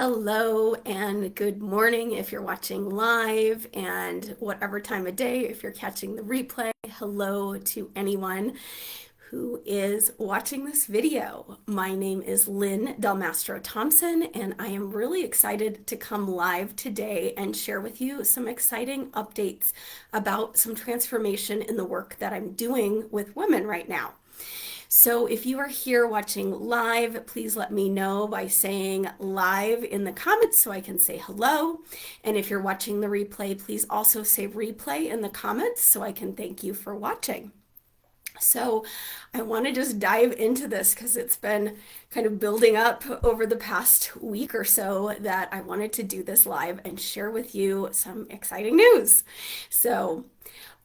Hello and good morning if you're watching live, and whatever time of day if you're catching the replay. Hello to anyone who is watching this video. My name is Lynn Del Mastro Thompson, and I am really excited to come live today and share with you some exciting updates about some transformation in the work that I'm doing with women right now. So if you are here watching live, please let me know by saying live in the comments so I can say hello. And if you're watching the replay, please also say replay in the comments so I can thank you for watching. So I want to just dive into this because it's been kind of building up over the past week or so that I wanted to do this live and share with you some exciting news. So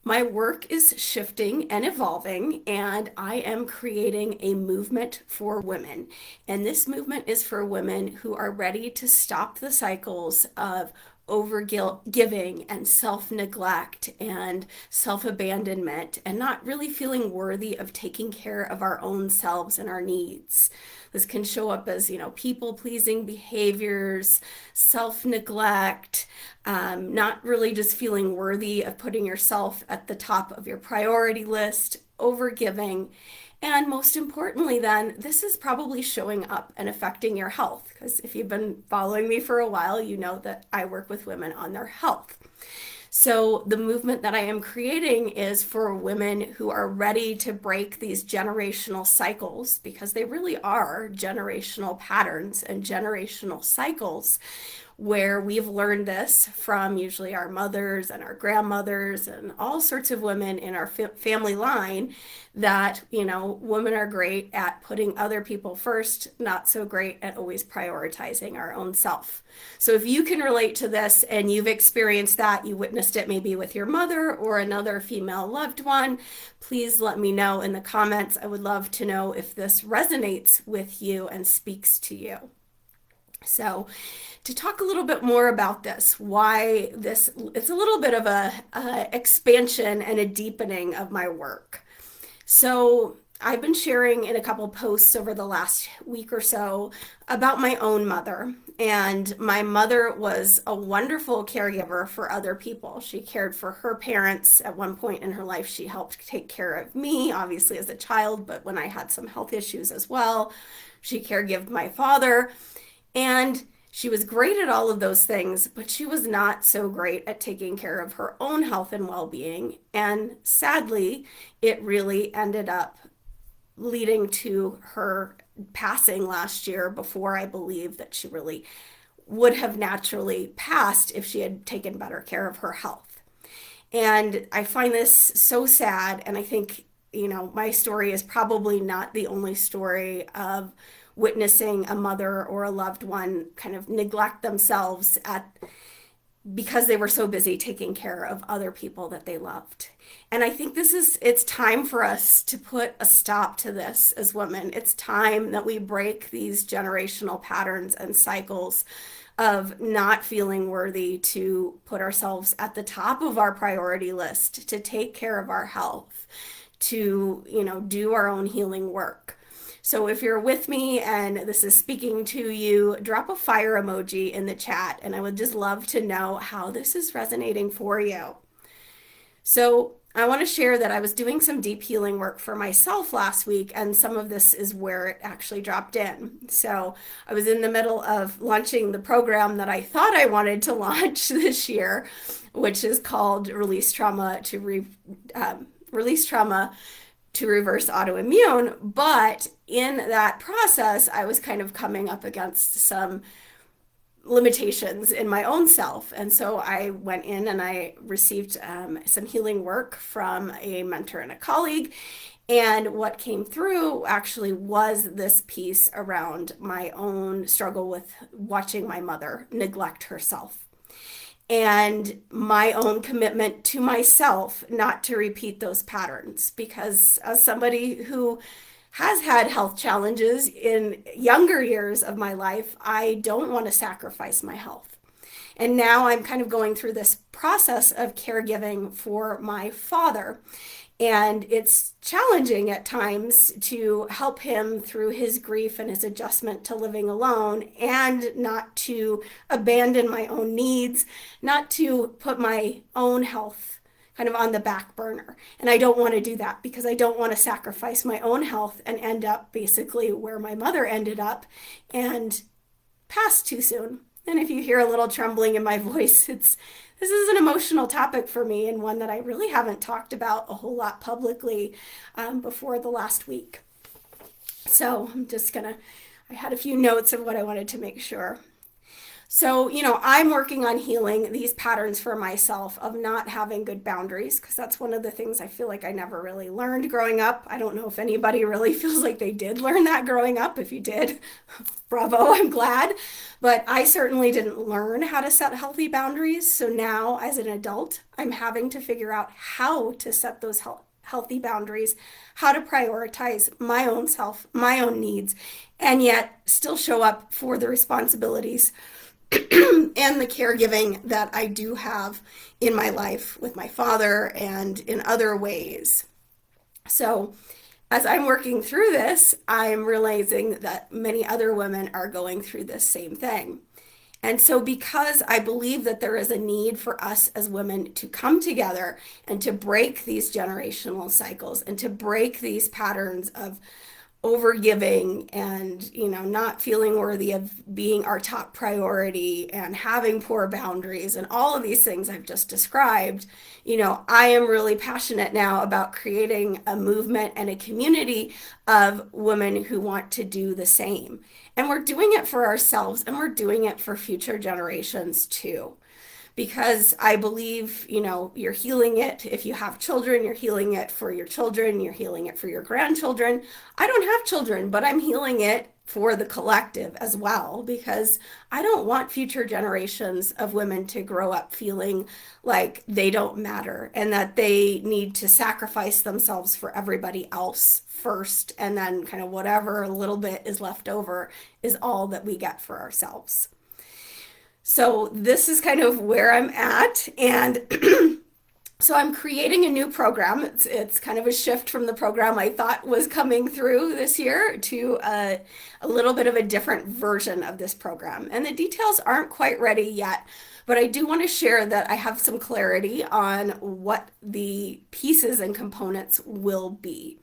my work is shifting and evolving, and I am creating a movement for women. And this movement is for women who are ready to stop the cycles of overgiving and self-neglect and self-abandonment and not really feeling worthy of taking care of our own selves and our needs. This can show up as, people-pleasing behaviors, self-neglect, not really just feeling worthy of putting yourself at the top of your priority list, overgiving, and most importantly, then, this is probably showing up and affecting your health. Because if you've been following me for a while, you know that I work with women on their health. So the movement that I am creating is for women who are ready to break these generational cycles, because they really are generational patterns and generational cycles where we've learned this from usually our mothers and our grandmothers and all sorts of women in our family line that, women are great at putting other people first, not so great at always prioritizing our own self. So if you can relate to this and you've experienced that, you witnessed it maybe with your mother or another female loved one, please let me know in the comments. I would love to know if this resonates with you and speaks to you. So to talk a little bit more about this, why this, it's a little bit of a expansion and a deepening of my work. So I've been sharing in a couple posts over the last week or so about my own mother. And my mother was a wonderful caregiver for other people. She cared for her parents at one point in her life. She helped take care of me, obviously as a child, but when I had some health issues as well, she caregived my father. And she was great at all of those things, but she was not so great at taking care of her own health and well-being. And sadly, it really ended up leading to her passing last year before I believe that she really would have naturally passed if she had taken better care of her health. And I find this so sad. And I think, my story is probably not the only story of witnessing a mother or a loved one kind of neglect themselves because they were so busy taking care of other people that they loved. And I think it's time for us to put a stop to this as women. It's time that we break these generational patterns and cycles of not feeling worthy to put ourselves at the top of our priority list, to take care of our health, to, do our own healing work. So if you're with me and this is speaking to you, drop a fire emoji in the chat, and I would just love to know how this is resonating for you. So I want to share that I was doing some deep healing work for myself last week, and some of this is where it actually dropped in. So I was in the middle of launching the program that I thought I wanted to launch this year, which is called Release Trauma to Reverse Autoimmune. But in that process, I was kind of coming up against some limitations in my own self. And so I went in and I received some healing work from a mentor and a colleague. And what came through actually was this piece around my own struggle with watching my mother neglect herself, and my own commitment to myself not to repeat those patterns. Because as somebody who has had health challenges in younger years of my life, I don't want to sacrifice my health. And now I'm kind of going through this process of caregiving for my father. And it's challenging at times to help him through his grief and his adjustment to living alone, and not to abandon my own needs, not to put my own health kind of on the back burner. And I don't want to do that because I don't want to sacrifice my own health and end up basically where my mother ended up and pass too soon. And if you hear a little trembling in my voice, this is an emotional topic for me, and one that I really haven't talked about a whole lot publicly before the last week. So I had a few notes of what I wanted to make sure. So, I'm working on healing these patterns for myself of not having good boundaries, because that's one of the things I feel like I never really learned growing up. I don't know if anybody really feels like they did learn that growing up. If you did, bravo, I'm glad. But I certainly didn't learn how to set healthy boundaries. So now, as an adult, I'm having to figure out how to set those healthy boundaries, how to prioritize my own self, my own needs, and yet still show up for the responsibilities and the caregiving that I do have in my life with my father and in other ways. So, as I'm working through this, I'm realizing that many other women are going through this same thing. And so, because I believe that there is a need for us as women to come together and to break these generational cycles and to break these patterns of overgiving and not feeling worthy of being our top priority and having poor boundaries and all of these things I've just described, I am really passionate now about creating a movement and a community of women who want to do the same. And we're doing it for ourselves, and we're doing it for future generations too, because I believe, you're healing it. If you have children, you're healing it for your children, you're healing it for your grandchildren. I don't have children, but I'm healing it for the collective as well, because I don't want future generations of women to grow up feeling like they don't matter and that they need to sacrifice themselves for everybody else first, and then kind of whatever little bit is left over is all that we get for ourselves. So this is kind of where I'm at, and so I'm creating a new program. It's kind of a shift from the program I thought was coming through this year to a little bit of a different version of this program. And the details aren't quite ready yet, but I do want to share that I have some clarity on what the pieces and components will be.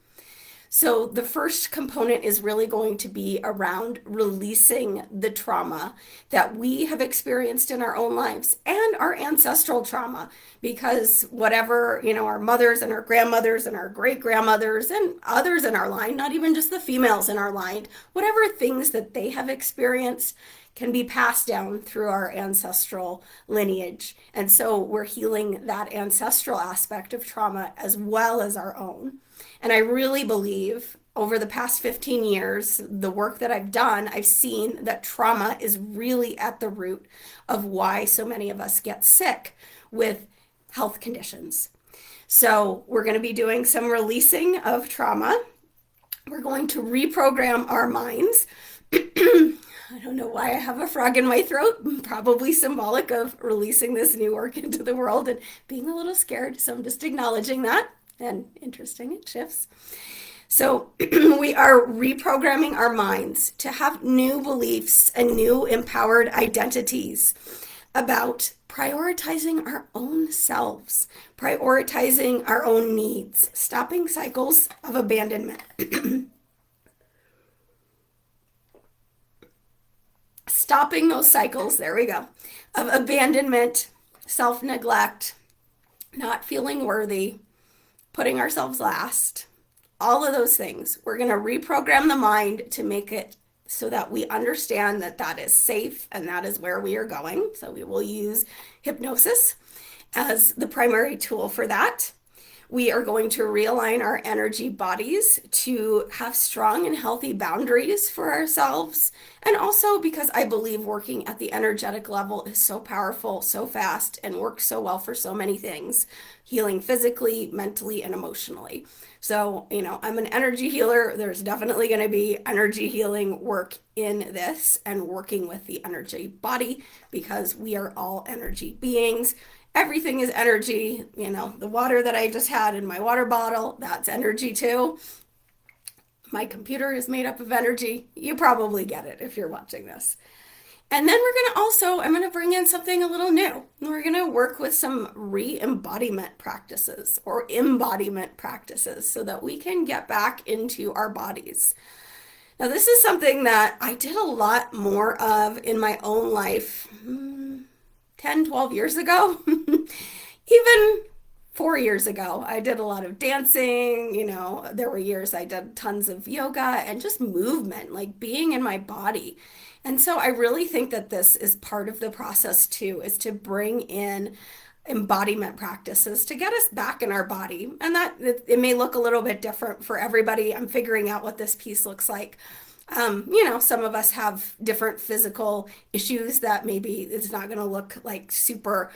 So the first component is really going to be around releasing the trauma that we have experienced in our own lives and our ancestral trauma, because whatever, our mothers and our grandmothers and our great grandmothers and others in our line, not even just the females in our line, whatever things that they have experienced can be passed down through our ancestral lineage. And so we're healing that ancestral aspect of trauma as well as our own. And I really believe over the past 15 years, the work that I've done, I've seen that trauma is really at the root of why so many of us get sick with health conditions. So we're going to be doing some releasing of trauma. We're going to reprogram our minds. I don't know why I have a frog in my throat, probably symbolic of releasing this new work into the world and being a little scared. So I'm just acknowledging that. And interesting, it shifts. So we are reprogramming our minds to have new beliefs and new empowered identities about prioritizing our own selves, prioritizing our own needs, stopping cycles of abandonment. Stopping those cycles, there we go, of abandonment, self-neglect, not feeling worthy, putting ourselves last, all of those things. We're going to reprogram the mind to make it so that we understand that that is safe and that is where we are going. So we will use hypnosis as the primary tool for that. We are going to realign our energy bodies to have strong and healthy boundaries for ourselves. And also because I believe working at the energetic level is so powerful, so fast, and works so well for so many things, healing physically, mentally, and emotionally. So, I'm an energy healer. There's definitely going to be energy healing work in this and working with the energy body because we are all energy beings. Everything is energy. The water that I just had in my water bottle, that's energy too. My computer is made up of energy. You probably get it if you're watching this. And then I'm going to bring in something a little new. We're going to work with some re-embodiment practices or embodiment practices so that we can get back into our bodies. Now, this is something that I did a lot more of in my own life 10, 12 years ago, even 4 years ago. I did a lot of dancing. There were years I did tons of yoga and just movement, like being in my body. And so I really think that this is part of the process too, is to bring in embodiment practices to get us back in our body. And that it may look a little bit different for everybody. I'm figuring out what this piece looks like. Some of us have different physical issues that maybe it's not going to look like super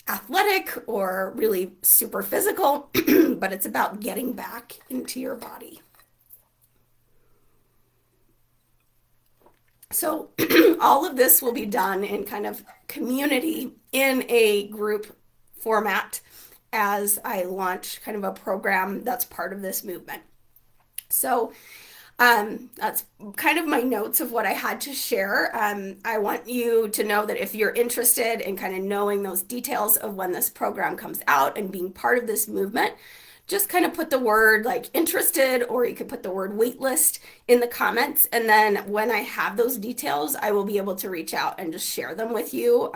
athletic or really super physical, but it's about getting back into your body. So all of this will be done in kind of community in a group format as I launch kind of a program that's part of this movement. So that's kind of my notes of what I had to share. I want you to know that if you're interested in kind of knowing those details of when this program comes out and being part of this movement, just kind of put the word like interested, or you could put the word waitlist in the comments. And then when I have those details, I will be able to reach out and just share them with you.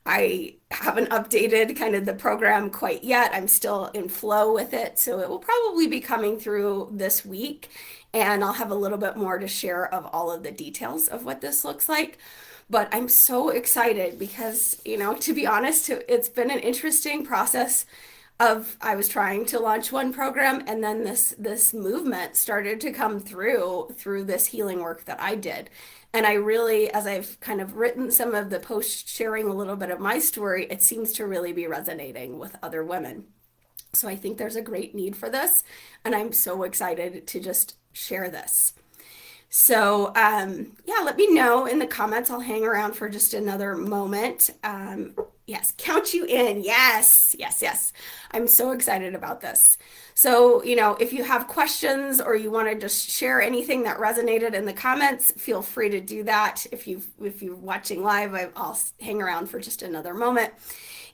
I haven't updated kind of the program quite yet. I'm still in flow with it. So it will probably be coming through this week. And I'll have a little bit more to share of all of the details of what this looks like. But I'm so excited because, to be honest, it's been an interesting process I was trying to launch one program, and then this movement started to come through this healing work that I did. And I really, as I've kind of written some of the posts sharing a little bit of my story, it seems to really be resonating with other women. So I think there's a great need for this, and I'm so excited to just share this. So yeah, let me know in the comments. I'll hang around for just another moment. Yes, count you in. Yes, yes, yes. I'm so excited about this. So, if you have questions or you want to just share anything that resonated in the comments, feel free to do that. If you're watching live, I'll hang around for just another moment.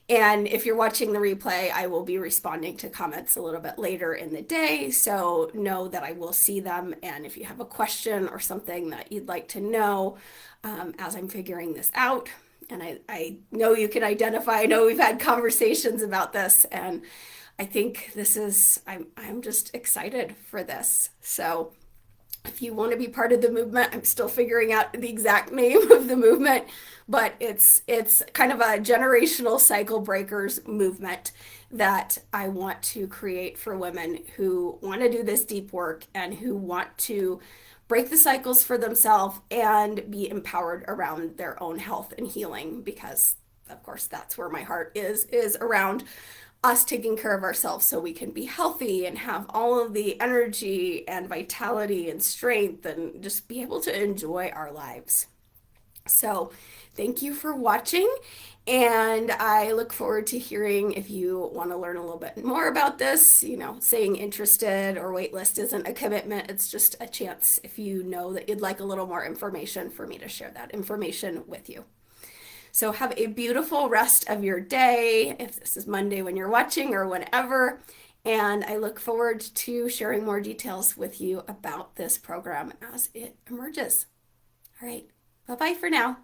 And if you're watching the replay, I will be responding to comments a little bit later in the day. So know that I will see them. And if you have a question or something that you'd like to know as I'm figuring this out, and I know you can identify, I know we've had conversations about this, and I think I'm just excited for this. So if you want to be part of the movement, I'm still figuring out the exact name of the movement, but it's kind of a generational cycle breakers movement that I want to create for women who want to do this deep work and who want to break the cycles for themselves and be empowered around their own health and healing, because of course that's where my heart is around us taking care of ourselves so we can be healthy and have all of the energy and vitality and strength and just be able to enjoy our lives. So thank you for watching, and I look forward to hearing if you want to learn a little bit more about this. Saying interested or waitlist isn't a commitment. It's just a chance if you know that you'd like a little more information for me to share that information with you. So have a beautiful rest of your day, if this is Monday when you're watching or whenever, and I look forward to sharing more details with you about this program as it emerges. All right, bye-bye for now.